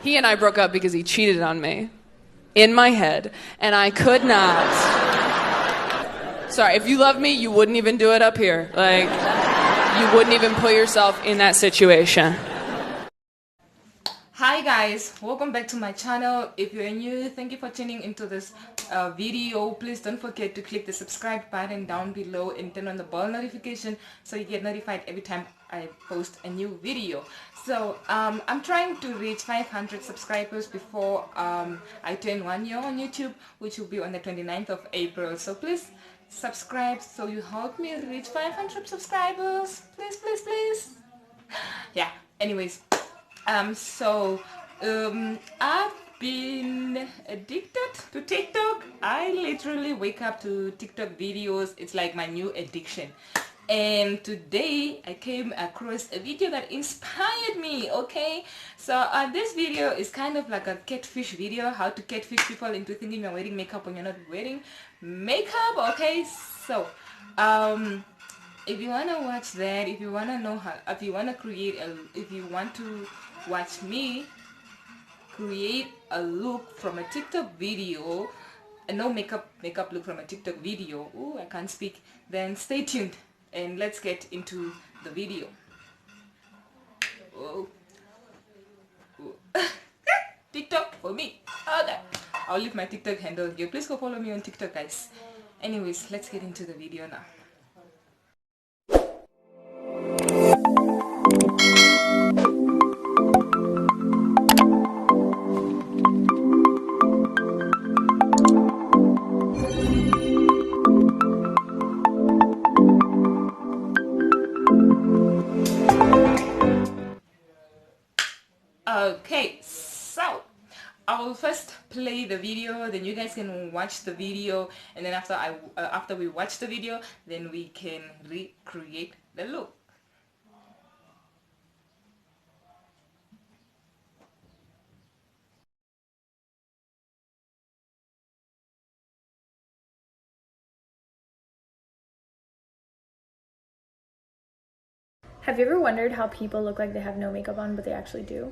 He and I broke up because he cheated on me in my head, and I could not. Sorry, if you love me, you wouldn't even do it up here. Like, you wouldn't even put yourself in that situation. Hi guys, welcome back to my channel. If you're new, thank you for tuning into this video. Please don't forget to click the subscribe button down below and turn on the bell notification so you get notified every time I post a new video. So I'm trying to reach 500 subscribers before I turn 1 year on YouTube, which will be on the 29th of April. So please subscribe so you help me reach 500 subscribers. Please, please, please. Yeah, anyways. I've been addicted to TikTok. I literally wake up to TikTok videos. It's like my new addiction. And today I came across a video that inspired me. Okay, so this video is kind of like a catfish video, how to catfish people into thinking you're wearing makeup when you're not wearing makeup. Okay, so if you want to watch that, if you want to know how, if you want to watch me create a look from a TikTok video, a no makeup look from a TikTok video, ooh, I can't speak, then stay tuned and let's get into the video. Oh. TikTok for me. Okay, I'll leave my TikTok handle here. Please go follow me on TikTok, guys. Anyways, let's get into the video now. Okay, so I will first play the video, then you guys can watch the video, and then after we watch the video, then we can recreate the look. Have you ever wondered how people look like they have no makeup on, but they actually do?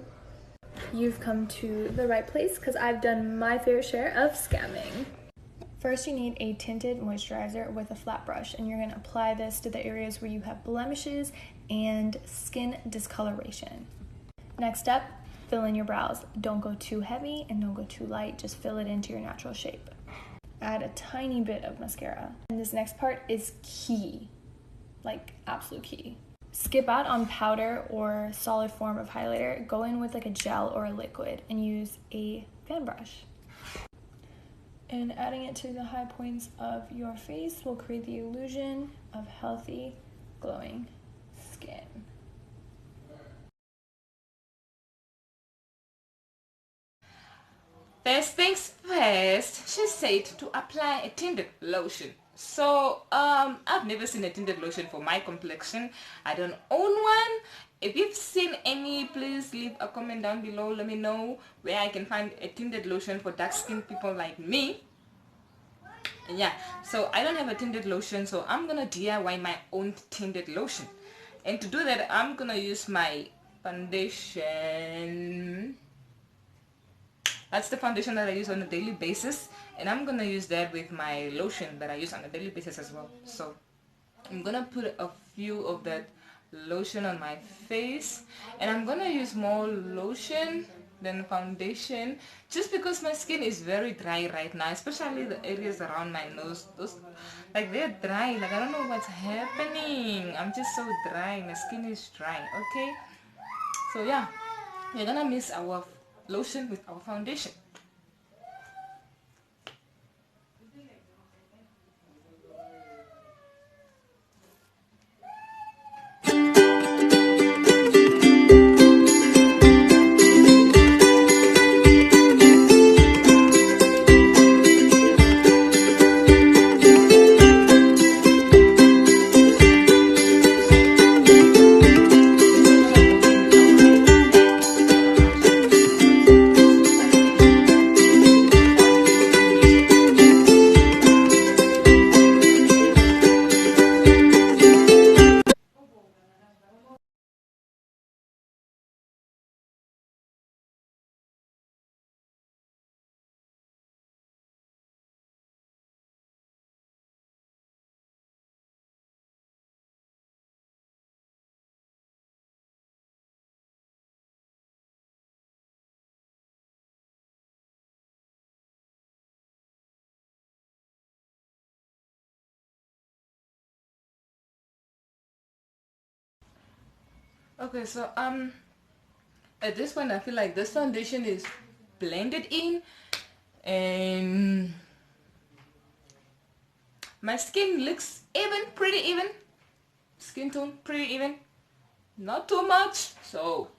You've come to the right place because I've done my fair share of scamming. First, you need a tinted moisturizer with a flat brush, and you're going to apply this to the areas where you have blemishes and skin discoloration. Next up, fill in your brows. Don't go too heavy and don't go too light, just fill it into your natural shape. Add a tiny bit of mascara. And this next part is key, like absolute key. Skip out on powder or solid form of highlighter. Go in with like a gel or a liquid and use a fan brush. And adding it to the high points of your face will create the illusion of healthy, glowing skin. First things first, she said to apply a tinted lotion. So I've never seen a tinted lotion for my complexion. I don't own one. If you've seen any, please leave a comment down below. Let me know where I can find a tinted lotion for dark skinned people like me. And yeah, so I don't have a tinted lotion, so I'm gonna DIY my own tinted lotion. And to do that, I'm gonna use my foundation. That's the foundation that I use on a daily basis, and I'm gonna use that with my lotion that I use on a daily basis as well. So I'm gonna put a few of that lotion on my face, and I'm gonna use more lotion than foundation just because my skin is very dry right now, especially the areas around my nose. Those, like, they're dry. Like, I don't know what's happening. I'm just so dry. My skin is dry. Okay, so yeah, we're gonna mix our lotion with our foundation. Okay, so at this point I feel like this foundation is blended in, and my skin looks even, pretty even. Skin tone pretty even, not too much, so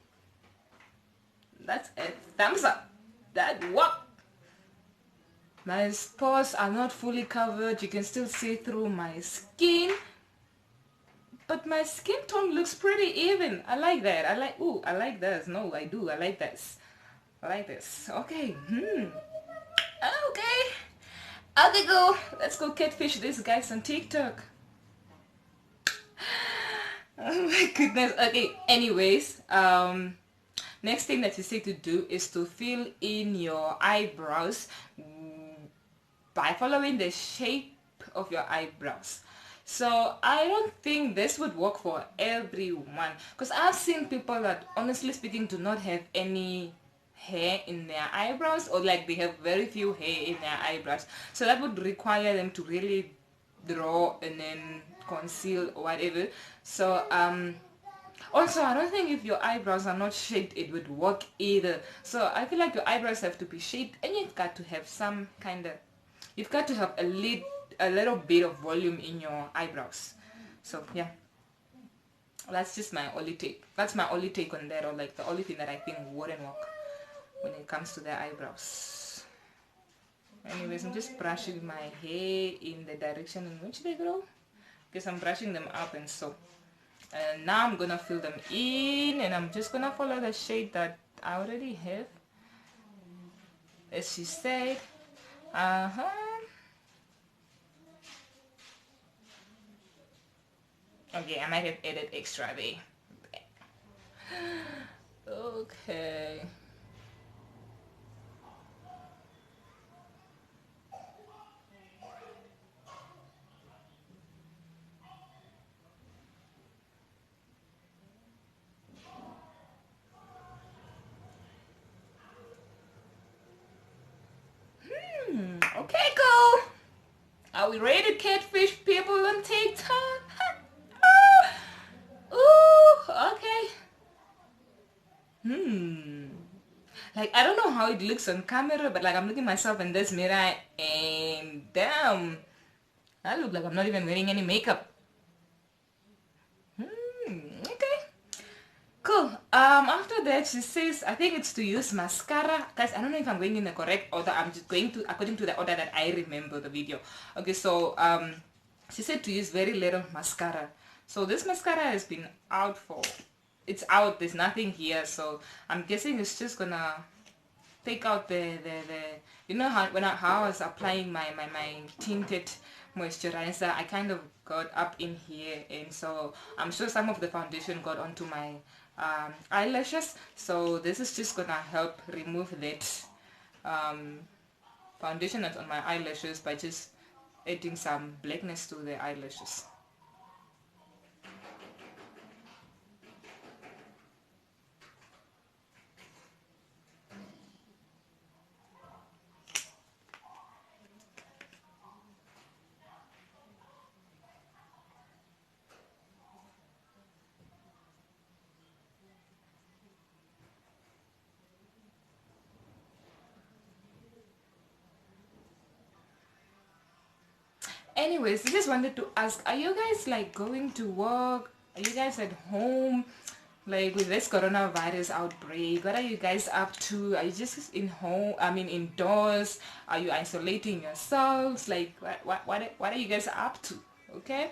that's a thumbs up. That worked. My pores are not fully covered, you can still see through my skin, but my skin tone looks pretty even. I like that. I like this. No, I do. I like this. I like this. Okay. Okay. Okay, go. Let's go catfish these guys on TikTok. Oh my goodness. Okay. Anyways, next thing that you say to do is to fill in your eyebrows by following the shape of your eyebrows. So I don't think this would work for everyone, because I've seen people that, honestly speaking, do not have any hair in their eyebrows, or like they have very few hair in their eyebrows, so that would require them to really draw and then conceal or whatever. So also, I don't think if your eyebrows are not shaped, it would work either. So I feel like your eyebrows have to be shaped, and you've got to have some kind of, you've got to have a little bit of volume in your eyebrows. So yeah, that's just my only take. That's my only take on that, or like the only thing that I think wouldn't work when it comes to their eyebrows. Anyways, I'm just brushing my hair in the direction in which they grow, because I'm brushing them up and so. And now I'm gonna fill them in, and I'm just gonna follow the shade that I already have, as she said. Okay, I might have added extra there. Okay. Okay, cool. Are we ready to catfish people on TikTok? Ooh, okay. Like, I don't know how it looks on camera, but like I'm looking at myself in this mirror, and damn, I look like I'm not even wearing any makeup. Okay. Cool. After that, she says, I think it's to use mascara. Guys, I don't know if I'm going in the correct order. I'm just going to according to the order that I remember the video. Okay, so she said to use very little mascara. So this mascara has been out for, it's out, there's nothing here, so I'm guessing it's just gonna take out the you know how how I was applying my tinted moisturizer, I kind of got up in here, and so I'm sure some of the foundation got onto my eyelashes, so this is just gonna help remove that foundation that's on my eyelashes by just adding some blackness to the eyelashes. Anyways, I just wanted to ask, are you guys like going to work? Are you guys at home? Like with this coronavirus outbreak, what are you guys up to? Are you just in home? I mean indoors? Are you isolating yourselves? Like what are you guys up to? Okay?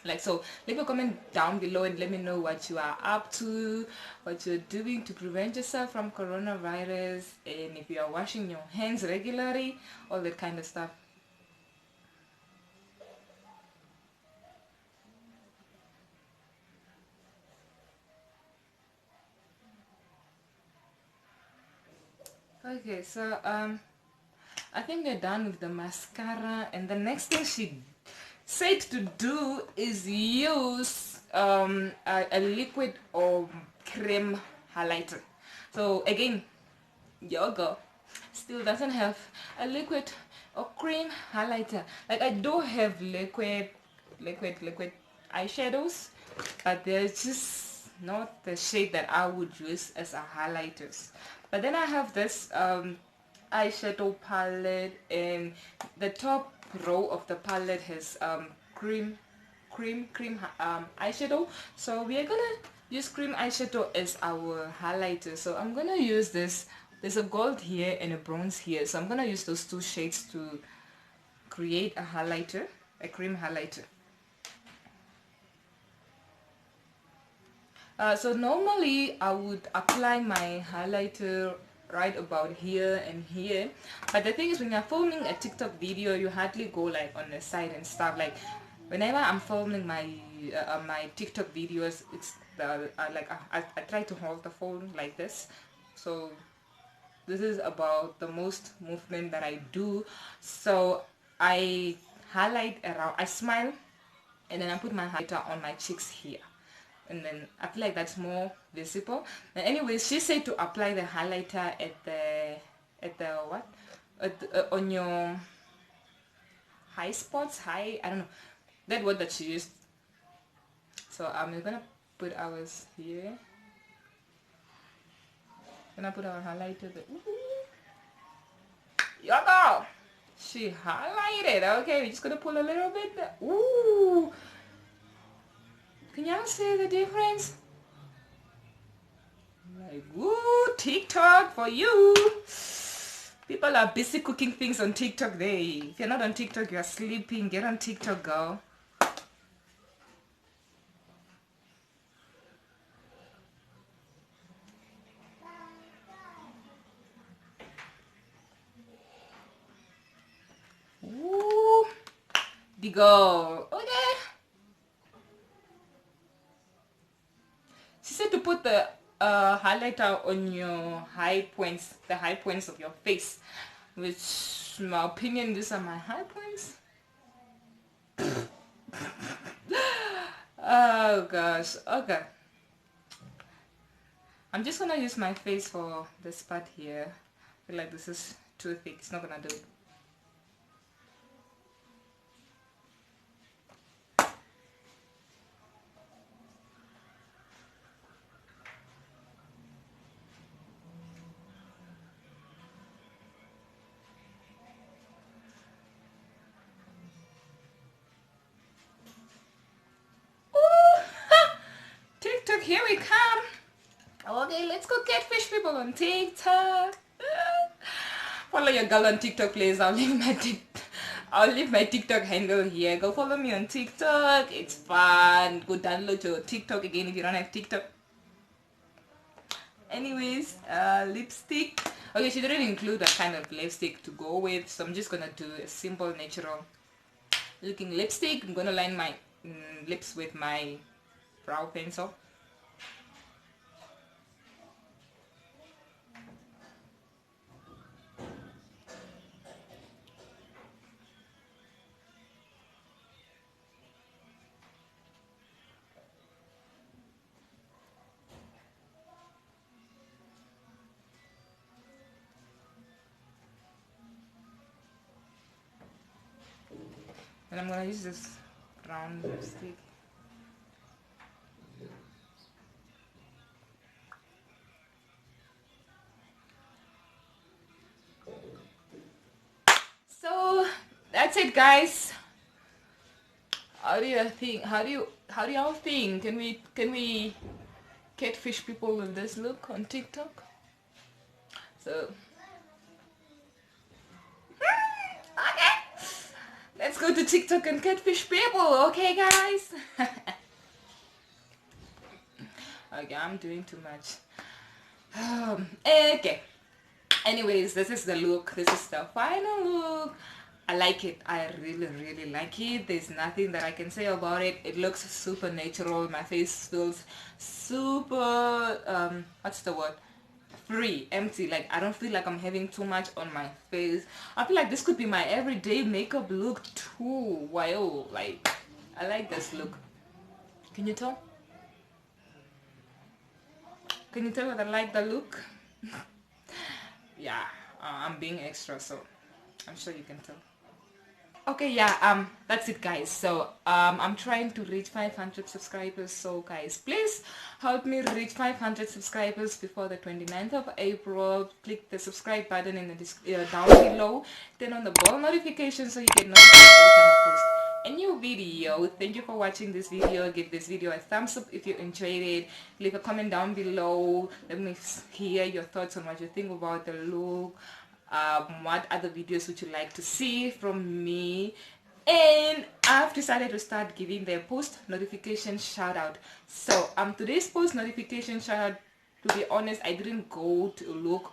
Like, so leave a comment down below and let me know what you are up to, what you're doing to prevent yourself from coronavirus, and if you are washing your hands regularly, all that kind of stuff. Okay, so I think they're done with the mascara, and the next thing she said to do is use a liquid or cream highlighter. So again, your girl still doesn't have a liquid or cream highlighter. Like, I do have liquid eyeshadows, but they're just not the shade that I would use as a highlighters. But then I have this eyeshadow palette, and the top row of the palette has cream eyeshadow. So we are gonna use cream eyeshadow as our highlighter. So I'm gonna use this. There's a gold here and a bronze here, so I'm gonna use those two shades to create a highlighter, a cream highlighter. So normally I would apply my highlighter right about here and here, but the thing is, when you're filming a TikTok video, you hardly go like on the side and stuff. Like whenever I'm filming my my TikTok videos, it's I try to hold the phone like this. So this is about the most movement that I do. So I highlight around, I smile, and then I put my highlighter on my cheeks here, and then I feel like that's more visible. And anyways, she said to apply the highlighter at the what, on your high spots, I don't know that word that she used. So I'm gonna put ours here. Gonna put our highlighter there. Yoko! She highlighted. Okay, we're just gonna pull a little bit there. Ooh! Can y'all see the difference? Like, ooh, TikTok for you. People are busy cooking things on TikTok day. If you're not on TikTok, you're sleeping. Get on TikTok, girl. Ooh, the girl. Okay. She said to put the highlighter on your high points, the high points of your face. Which, in my opinion, these are my high points. Oh gosh. Okay. I'm just gonna use my face for this part here. I feel like this is too thick. It's not gonna do it. TikTok, here we come. Okay, let's go catfish people on TikTok. Follow your girl on TikTok, please. I'll leave my TikTok handle here. Go follow me on TikTok. It's fun. Go download your TikTok again if you don't have TikTok. Anyways, lipstick. Okay, she didn't include a kind of lipstick to go with, so I'm just gonna do a simple, natural looking lipstick. I'm gonna line my lips with my brow pencil. And I'm gonna use this brown lipstick. So that's it, guys. How do you think? How do y'all think? Can we catfish people with this look on TikTok? So okay, let's go to TikTok and catfish people. Okay, guys. Okay, I'm doing too much. Okay. Anyways, this is the look. This is the final look. I like it. I really like it. There's nothing that I can say about it. It looks super natural. My face feels super what's the word, free, empty. Like I don't feel like I'm having too much on my face. I feel like this could be my everyday makeup look too. Wow, like I like this look. Can you tell? Can you tell that I like the look? Yeah, I'm being extra, so I'm sure you can tell. Okay, yeah, that's it, guys. So I'm trying to reach 500 subscribers, so guys, please help me reach 500 subscribers before the 29th of April. Click the subscribe button in the down below, turn on the bell notification so you get notified every time I post a new video. Thank you for watching this video. Give this video a thumbs up if you enjoyed it. Leave a comment down below. Let me hear your thoughts on what you think about the look. What other videos would you like to see from me? And I've decided to start giving the post notification shout out. So today's post notification shout out, to be honest, I didn't go to look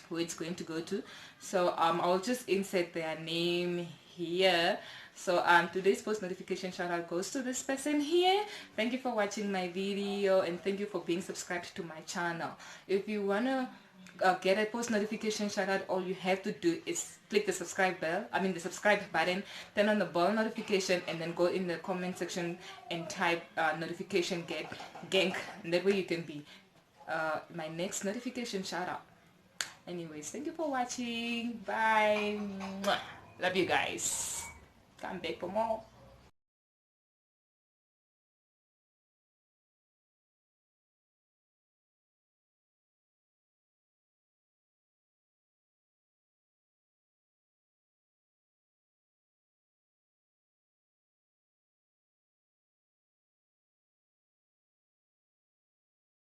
who it's going to go to, so I'll just insert their name here. So today's post notification shout out goes to this person here. Thank you for watching my video, and thank you for being subscribed to my channel. If you wanna get a post notification shout out, all you have to do is click the subscribe button, turn on the bell notification, and then go in the comment section and type notification get gank, and that way you can be my next notification shout out. Anyways, thank you for watching. Bye. Mwah. Love you guys. Come back for more.